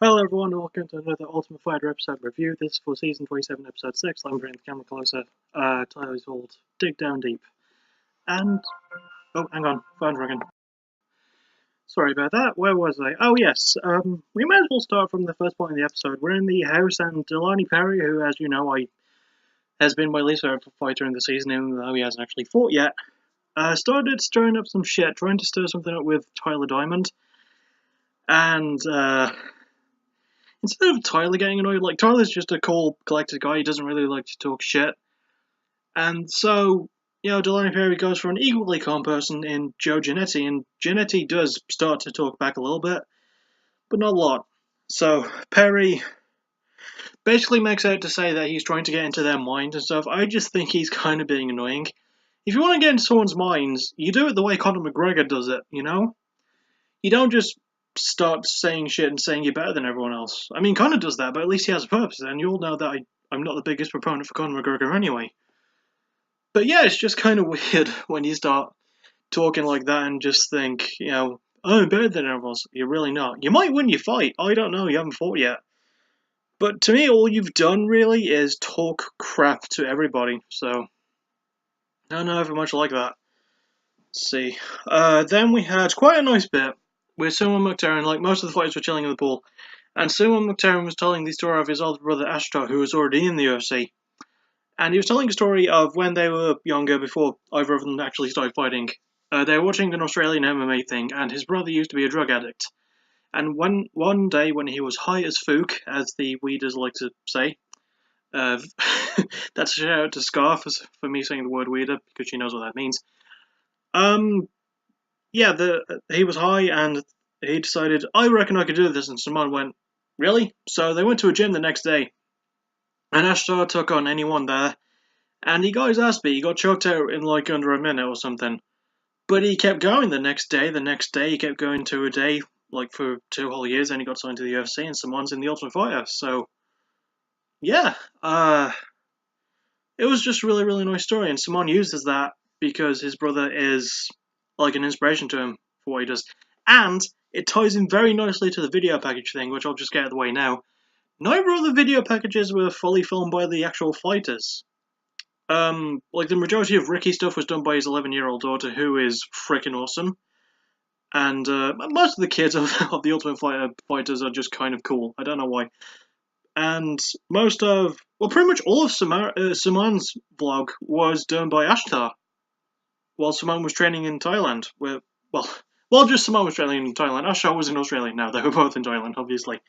Hello everyone, and welcome to another Ultimate Fighter episode review. This is for Season 27, Episode 6. I'm bringing the camera closer. Title is called Dig Down Deep. And... oh, hang on, phone's ringing. Sorry about that, where was I? Oh yes, we may as well start from the first point in the episode. We're in the house, and Delaney Perry, who, as you know, has been my least favorite fighter in the season, even though he hasn't actually fought yet, started stirring up some shit, trying to stir something up with Tyler Diamond. And, instead of Tyler getting annoyed, like, Tyler's just a cool, collected guy, he doesn't really like to talk shit. And so, you know, Delaney Perry goes for an equally calm person in Joe Giannetti, and Giannetti does start to talk back a little bit, but not a lot. So, Perry basically makes out to say that he's trying to get into their mind and stuff. I just think he's kind of being annoying. If you want to get into someone's minds, you do it the way Conor McGregor does it, you know? You don't just start saying shit and saying you're better than everyone else. I mean, Conor does that, but at least he has a purpose, and you all know that I'm not the biggest proponent for Conor McGregor anyway. But yeah, it's just kind of weird when you start talking like that and just think, you know, oh, I'm better than everyone else. You're really not. You might win your fight. I don't know. You haven't fought yet. But to me, all you've done really is talk crap to everybody. So, I don't know if I much like that. Let's see. Then we had quite a nice bit with Suman Mokhtarian. Like, most of the fighters were chilling in the pool. And Suman Mokhtarian was telling the story of his older brother Ashtar, who was already in the UFC. And he was telling a story of when they were younger, before either of them actually started fighting. They were watching an Australian MMA thing, and his brother used to be a drug addict. And one day, when he was high as fook, as the weeders like to say, that's a shout out to Scar for me saying the word weeder, because she knows what that means. Yeah, he was high, and he decided, I reckon I could do this, and Suman went, really? So they went to a gym the next day, and Ashtar took on anyone there, and he got his ass beat. He got choked out in like under a minute or something. But he kept going the next day, he kept going to a day, like for 2 whole years, and he got signed to the UFC, and Suman's in the Ultimate Fighter, so, yeah, it was just a really, really nice story, and Suman uses that because his brother is, like, an inspiration to him for what he does. And it ties in very nicely to the video package thing, which I'll just get out of the way now. Neither of the video packages were fully filmed by the actual fighters. Like, the majority of Ricky's stuff was done by his 11-year-old daughter, who is freaking awesome. And most of the kids of the Ultimate Fighter fighters are just kind of cool. I don't know why. And pretty much all of Suman's vlog was done by Ashtar, while Suman was training in Thailand. Just Suman was training in Thailand. Ashtar was in Australia now. They were both in Thailand, obviously.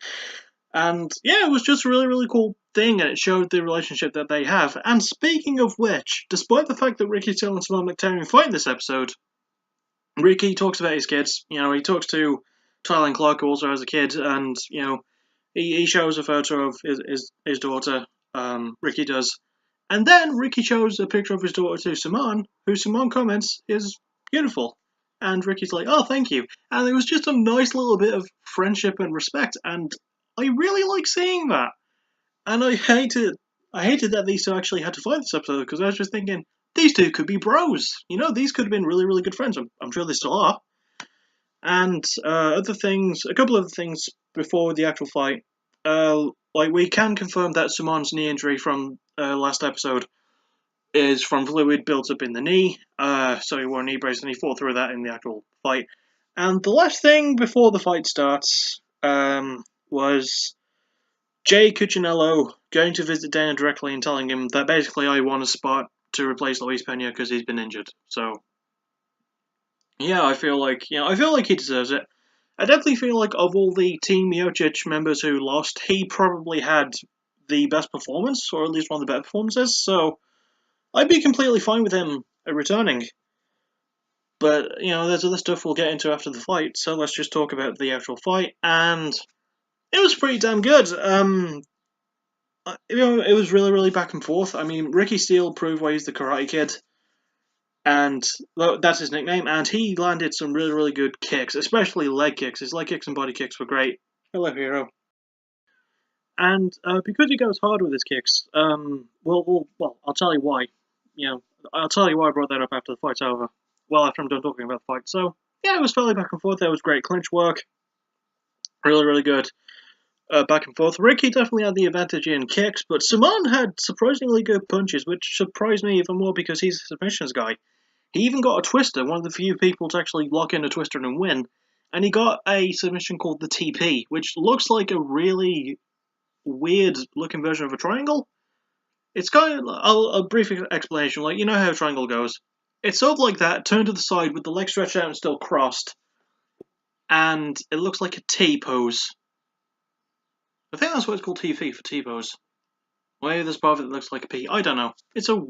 And yeah, it was just a really, really cool thing, and it showed the relationship that they have. And speaking of which, despite the fact that Ricky Steele and Suman Mokhtarian fight in this episode, Ricky talks about his kids. You know, he talks to Tyler and Clark, who also has a kid, and, you know, he shows a photo of his daughter, Ricky does. And then Ricky shows a picture of his daughter to Suman, who Suman comments is beautiful. And Ricky's like, oh, thank you. And it was just a nice little bit of friendship and respect, and I really like seeing that. And I hated that these two actually had to fight this episode, because I was just thinking, these two could be bros. You know, these could have been really, really good friends. I'm sure they still are. And a couple of things before the actual fight. Like, we can confirm that Suman's knee injury from last episode is from fluid built up in the knee. So he wore a knee brace, and he fought through that in the actual fight. And the last thing before the fight starts was Jay Cuccinello going to visit Dana directly and telling him that basically I want a spot to replace Luis Pena because he's been injured. So yeah, I feel like he deserves it. I definitely feel like of all the Team Miocic members who lost, he probably had the best performance, or at least one of the better performances, so I'd be completely fine with him returning. But, you know, there's other stuff we'll get into after the fight, so let's just talk about the actual fight, and it was pretty damn good. You know, it was really, really back and forth. I mean, Ricky Steele proved why he's the Karate Kid, and that's his nickname, and he landed some really, really good kicks, especially leg kicks. His leg kicks and body kicks were great. Hello, hero. And because he goes hard with his kicks, well, I'll tell you why. You know, I'll tell you why I brought that up after the fight's over. Well, after I'm done talking about the fight. So, yeah, it was fairly back and forth. There was great clinch work. Really, really good. back and forth. Ricky definitely had the advantage in kicks, but Suman had surprisingly good punches, which surprised me even more because he's a submissions guy. He even got a twister, one of the few people to actually lock in a twister and win. And he got a submission called the TP, which looks like a really weird looking version of a triangle. It's kind of a brief explanation, like you know how a triangle goes. It's sort of like that, turned to the side with the legs stretched out and still crossed, and it looks like a T pose. I think that's what it's called, TP for T pose. Maybe there's part of it that looks like a P. I don't know. It's a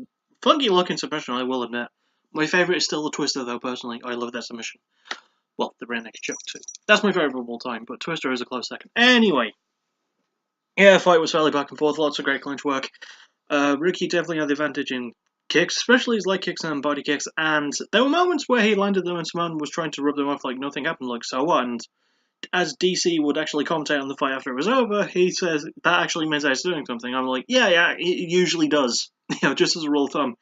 funky looking submission, I will admit. My favourite is still the Twister, though. Personally, I love that submission. Well, the rear naked choke too. That's my favourite of all time, but Twister is a close second. Anyway, yeah, the fight was fairly back and forth. Lots of great clinch work. Ricky definitely had the advantage in kicks, especially his leg kicks and body kicks, and there were moments where he landed them and Suman was trying to rub them off like nothing happened, like so what, and as DC would actually commentate on the fight after it was over, he says, that actually means I was doing something. I'm like, yeah, it usually does. Just as a rule of thumb.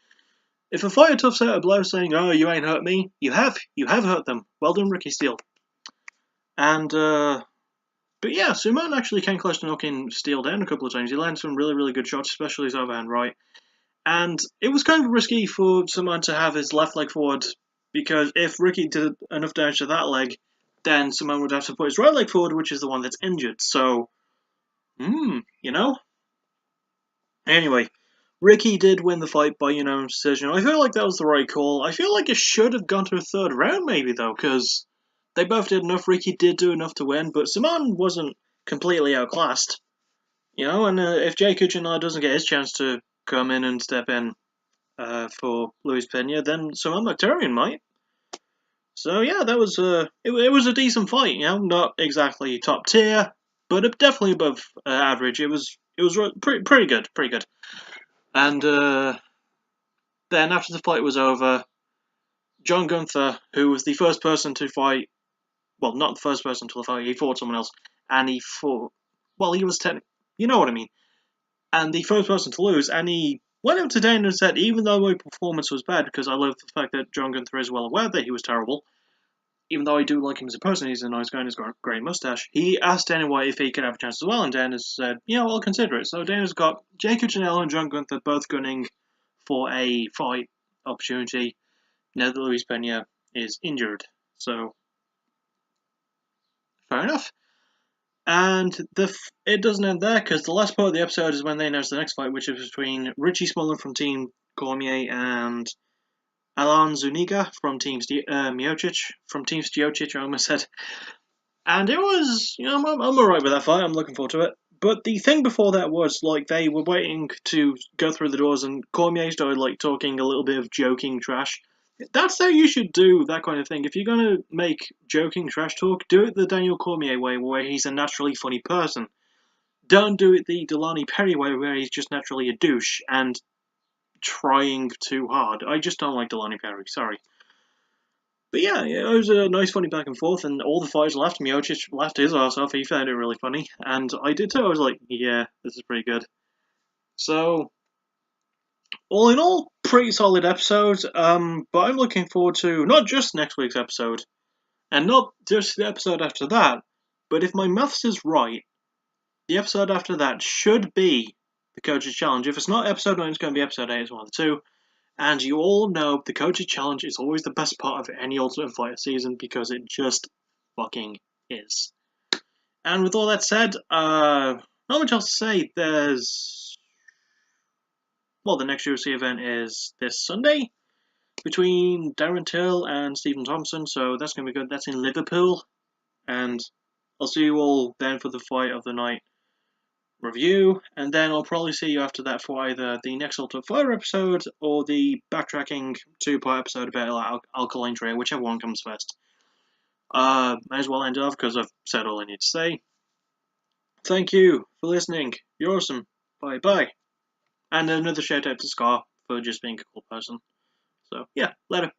If a fighter toughs out a blow saying, oh, you ain't hurt me, you have hurt them. Well done, Ricky Steele. And, but yeah, Suman actually came close to knocking Steele down a couple of times. He landed some really, really good shots, especially his overhand right. And it was kind of risky for Suman to have his left leg forward, because if Ricky did enough damage to that leg, then Suman would have to put his right leg forward, which is the one that's injured. So, you know? Anyway, Ricky did win the fight by unanimous decision. I feel like that was the right call. I feel like it should have gone to a third round, maybe, though, because they both did enough. Ricky did do enough to win, but Suman wasn't completely outclassed. You know, and if Jay Kuchinar doesn't get his chance to come in and step in for Luis Pena, then Suman Mokhtarian might. So yeah, that was it was a decent fight. You know, not exactly top tier, but definitely above average. It was pretty good. And then after the fight was over, John Gunther, who was the first person to fight, well, not the first person to fight, he fought someone else, and he fought. Well, he was you know what I mean. And the first person to lose, and he went up to Dana and said, even though my performance was bad, because I love the fact that John Gunther is well aware that he was terrible, even though I do like him as a person, he's a nice guy and he's got a great mustache, he asked Dana White if he could have a chance as well, and Dana said, yeah, I'll consider it. So Dana's got Jay Cuccinello and John Gunther both gunning for a fight opportunity now that Luis Pena is injured. So, fair enough. And it doesn't end there, because the last part of the episode is when they announce the next fight, which is between Richie Smullen from Team Cormier and Alan Zuniga from Team Miocic, from Team Miocic, I almost said. And it was, you know, I'm alright with that fight, I'm looking forward to it. But the thing before that was, like, they were waiting to go through the doors, and Cormier started, like, talking a little bit of joking trash. That's how you should do that kind of thing. If you're going to make joking trash talk, do it the Daniel Cormier way, where he's a naturally funny person. Don't do it the Delaney Perry way, where he's just naturally a douche and trying too hard. I just don't like Delaney Perry, sorry. But yeah, it was a nice funny back and forth, and all the fighters laughed. Miocic laughed his ass off, he found it really funny, and I did too. I was like, yeah, this is pretty good. So, all in all, pretty solid episode, but I'm looking forward to not just next week's episode, and not just the episode after that, but if my maths is right, the episode after that should be the Coach's Challenge. If it's not episode 9, it's going to be episode 8, it's one of the two. And you all know the Coach's Challenge is always the best part of any Ultimate Fighter season, because it just fucking is. And with all that said, not much else to say. Well, the next UFC event is this Sunday, between Darren Till and Stephen Thompson, so that's going to be good. That's in Liverpool, and I'll see you all then for the Fight of the Night review, and then I'll probably see you after that for either the next Ultimate Fighter episode or the backtracking 2-part episode about Alkaline Trio, whichever one comes first. May as well end off because I've said all I need to say. Thank you for listening. You're awesome. Bye bye. And another shout out to Scar for just being a cool person. So yeah, later.